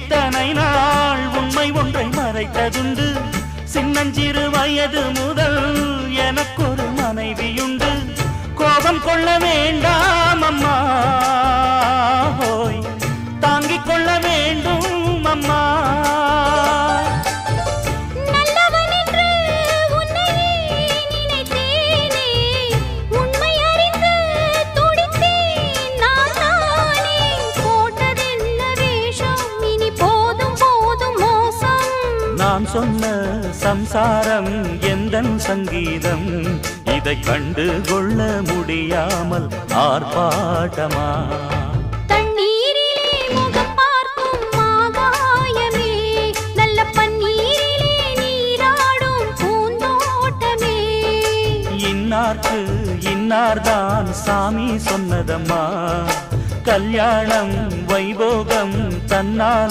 இத்தனை நாள் உண்மை ஒன்றை மறைத்ததுண்டு. சின்னஞ்சிறு வயது முதல் எனக்கொரு மனைவியுண்டு. கோபம் கொள்ள வேண்டாம் அம்மா, தாங்கிக் கொள்ள வேண்டும் அம்மா. நான் சொன்ன சம்சாரம் எந்தன் சங்கீதம், இதை கண்டு கொள்ள முடியாமல் ஆர்ப்பாட்டமா? தண்ணீரிலே முகம் பார்க்கும் ஆகாயமே, நல்ல பன்னீரிலே நீராடும் பூந்தோட்டமே. இன்னார்க்கு இன்னார்தான் சாமி சொன்னதம்மா, கல்யாணம் வைபோகம் தன்னால்